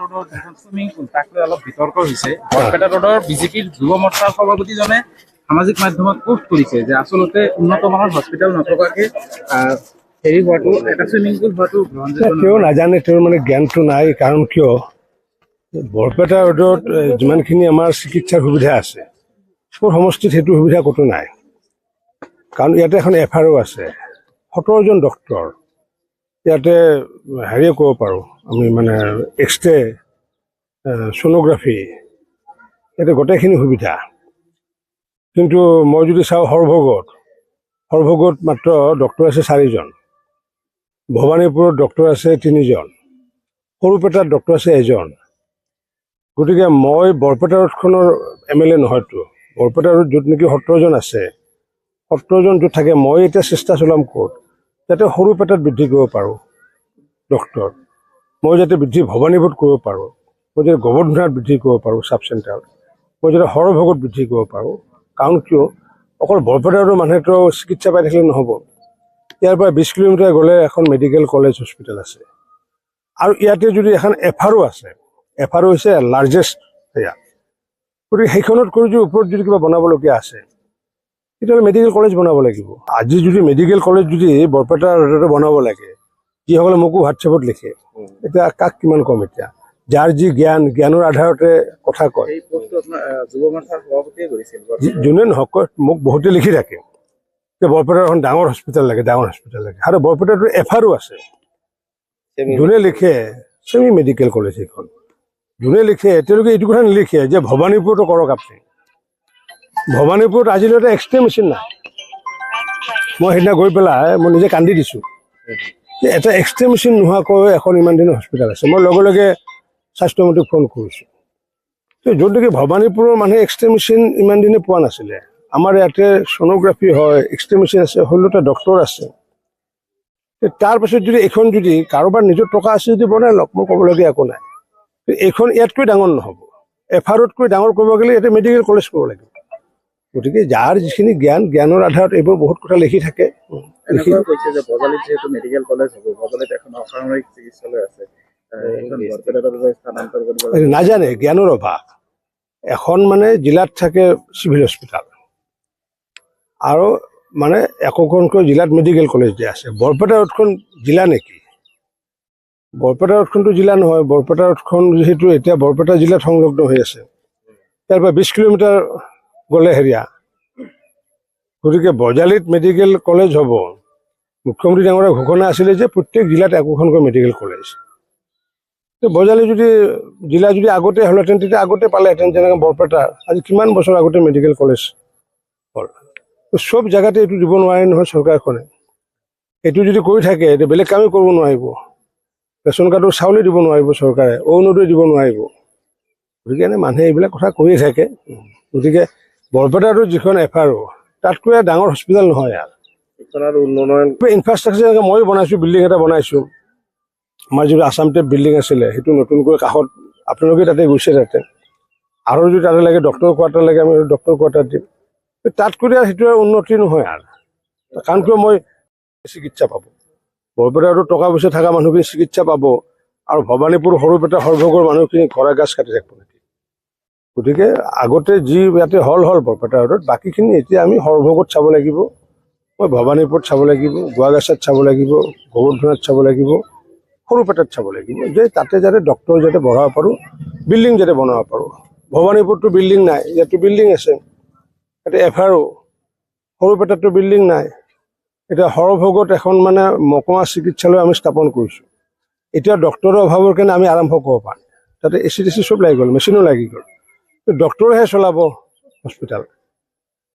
ৰোডৰ যিখন swimming pool তাক লৈ অলপ বিতৰ্ক হৈছে। বৰপেটা ৰোডৰ বিজেপিৰ যুৱ মৰ্চাৰ সভাপতিজনে সামাজিক মাধ্যমত পোষ্ট কৰিছে যে আচলতে উন্নত মানৰ হস্পিটেল নথকাকে হেৰি হোৱাটো এটা চুইমিং পুল হোৱাটো গ্ৰহণযোগ্য তেওঁ নাজানে, তেওঁৰ মানে জ্ঞানটো নাই। কাৰণ কিয় বৰপেটা ৰোডত যিমানখিনি আমাৰ চিকিৎসাৰ সুবিধা আছে মোৰ সমষ্টিত সেইটো সুবিধা ক'তো নাই। কাৰণ ইয়াতে এখন FRO আছে, 17জন ডক্তৰ। ইয়াতে হেৰিয়ে ক'ব পাৰোঁ আমি মানে এক্সৰে, ছ'ন'গ্ৰাফি, ইয়াতে গোটেইখিনি সুবিধা। কিন্তু মই যদি চাওঁ সৰভোগত মাত্ৰ ডক্তৰ আছে 4জন, ভৱানীপুৰত ডক্তৰ আছে 3জন, সৰুপেটাত ডক্তৰ আছে 1জন। গতিকে মই বৰপেটা ৰোডখনৰ MLA নহয়তো। বৰপেটা ৰোড য'ত নেকি 17জন আছে, 17জন য'ত থাকে, মই এতিয়া চেষ্টা চলাম ক'ত যাতে সৰুপেটাত বৃদ্ধি কৰিব পাৰোঁ ডক্তৰ, মই যাতে বৃদ্ধি ভৱানীপুৰত কৰিব পাৰোঁ, মই যাতে গোবৰ্ধনাত বৃদ্ধি কৰিব পাৰোঁ চাব চেণ্টাৰত, মই যাতে সৰভোগত বৃদ্ধি কৰিব পাৰোঁ। কাৰণ কিয় অকল বৰপেটা ৰোডৰ মানুহেতো চিকিৎসা পাই থাকিলে নহ'ব। ইয়াৰ পৰা 20 কিলোমিটাৰ গ'লে এখন মেডিকেল কলেজ হস্পিটেল আছে, আৰু ইয়াতে যদি এখন FRO আছে, FRO হৈছে লাৰ্জেষ্ট সেয়া। গতিকে সেইখনত কৰি যদি ওপৰত যদি কিবা বনাবলগীয়া আছে তেতিয়াহ'লে মেডিকেল কলেজ বনাব লাগিব। আজি যদি মেডিকেল কলেজ যদি বৰপেটা ৰোডতে বনাব লাগে, যিসকলে মোকো হোৱাটছএপত লিখে, এতিয়া কাক কিমান ক'ম? এতিয়া যাৰ যি জ্ঞানৰ আধাৰতে কথা কয়, যোনে নহওক মোক বহুতে লিখি থাকে যে বৰপেটাৰ এখন ডাঙৰ হস্পিটেল লাগে। আৰু বৰপেটাটো FRO আছে। যোনে লিখে চেমি মেডিকেল কলেজ সেইখন, যোনে লিখে তেওঁলোকে এইটো কথা নিলিখে যে ভৱানীপুৰতো কৰক আপুনি। ভৱানীপুৰত আজিলৈকে এক্সৰে মেচিন নাই। মই সেইদিনা গৈ পেলাই মই নিজে কান্দি দিছোঁ যে এটা এক্সৰে মেচিন নোহোৱাকৈ এখন ইমান দিনৰ হস্পিটেল আছে। মই লগে লগে স্বাস্থ্যমন্ত্ৰীক ফোন কৰিছোঁ। য'ত নেকি ভৱানীপুৰৰ মানুহে এক্সৰে মেচিন ইমান দিনে পোৱা নাছিলে, আমাৰ ইয়াতে ছ'ন'গ্ৰাফি হয়, এক্সৰে মেচিন আছে, 16টা ডক্তৰ আছে। তাৰপাছত যদি এইখন যদি কাৰোবাৰ নিজৰ টকা আছে যদি বনাই লওক, মই ক'বলগীয়া একো নাই। এইখন ইয়াতকৈ ডাঙৰ নহ'ব। FROতকৈ ডাঙৰ কৰিব গ'লে ইয়াতে মেডিকেল কলেজ কৰিব লাগিব। গতিকে যাৰ যিখিনি জ্ঞানৰ আধাৰত এইবোৰ বহুত কথা লিখি থাকে। নাজানে, জ্ঞানৰ অভাৱ। এখন মানে জিলাত থাকে চিভিল হস্পিটেল, আৰু মানে একোখনকৈ জিলাত মেডিকেল কলেজ যে আছে। বৰপেটা ৰোডখন জিলা নেকি? বৰপেটা ৰোডখনটো জিলা নহয়। বৰপেটা ৰোডখন যিহেতু এতিয়া বৰপেটা জিলাত সংলগ্ন হৈ আছে, ইয়াৰ পৰা 20 কিলোমিটাৰ গ'লে হেৰিয়া। গতিকে বজালিত মেডিকেল কলেজ হ'ব। মুখ্যমন্ত্ৰী ডাঙৰীয়া ঘোষণা আছিলে যে প্ৰত্যেক জিলাত একোখনকৈ মেডিকেল কলেজ। বজালি যদি জিলা যদি আগতে হ'লেহেঁতেন তেতিয়া আগতে পালেহেঁতেন। যেনেকৈ বৰপেটা আজি কিমান বছৰ আগতে মেডিকেল কলেজ হ'ল। চব জেগাতে এইটো দিব নোৱাৰে নহয় চৰকাৰখনে। এইটো যদি কৰি থাকে এতিয়া বেলেগ কামেই কৰিব নোৱাৰিব। ৰেচন কাৰ্ডৰ চাউলেই দিব নোৱাৰিব চৰকাৰে, অৰুণোদয় দিব নোৱাৰিব। গতিকে মানুহে এইবিলাক কথা কৈয়ে থাকে। গতিকে বৰপেটাটো যিখন FRO তাতকৈ ডাঙৰ হস্পিটেল নহয়। আৰু উন্নয়ন ইনফ্ৰাষ্ট্ৰাকচাৰ মই বনাইছোঁ, বিল্ডিং এটা বনাইছোঁ। আমাৰ যিটো আছাম টেপ বিল্ডিং আছিলে সেইটো নতুনকৈ কাষত, আপোনালোকে তাতে গৈছে তাতে। আৰু যদি তাতে লাগে ডক্টৰ কোৱাৰ্টাৰ লাগে, আমি ডক্টৰ কোৱাৰ্টাৰ দিম। তাতকৈ সেইটো উন্নতি নহয়। আৰু কাৰণ কিয় মই চিকিৎসা পাব, বৰপেটাতো টকা পইচা থকা মানুহখিনি চিকিৎসা পাব, আৰু ভৱানীপুৰ সৰুপেটা সৰভোগৰ মানুহখিনি ঘৰে গাছ কাটি থাকিব নেকি? গতিকে আগতে যি ইয়াতে হল বৰপেটা ৰোডত, বাকীখিনি এতিয়া আমি সৰভোগত চাব লাগিব, মই ভৱানীপুৰত চাব লাগিব, গোৱাগাছাত চাব লাগিব, গোবৰ্ধনাত চাব লাগিব, সৰুপেটাত চাব লাগিব, যে তাতে যাতে ডক্টৰ যাতে বঢ়াব পাৰোঁ, বিল্ডিং যাতে বনাব পাৰোঁ। ভৱানীপুৰতো বিল্ডিং নাই, ইয়াতো বিল্ডিং আছে। ইয়াতে FRO, সৰুপেটাততো বিল্ডিং নাই। এতিয়া সৰভোগত এখন মানে মকমা চিকিৎসালয় আমি স্থাপন কৰিছোঁ। এতিয়া ডক্টৰৰ অভাৱৰ কাৰণে আমি আৰম্ভ কৰিব পাৰোঁ। তাতে AC চব লাগি গ'ল, মেচিনো লাগি গ'ল। ডক্টৰেহে চলাব হস্পিটেল।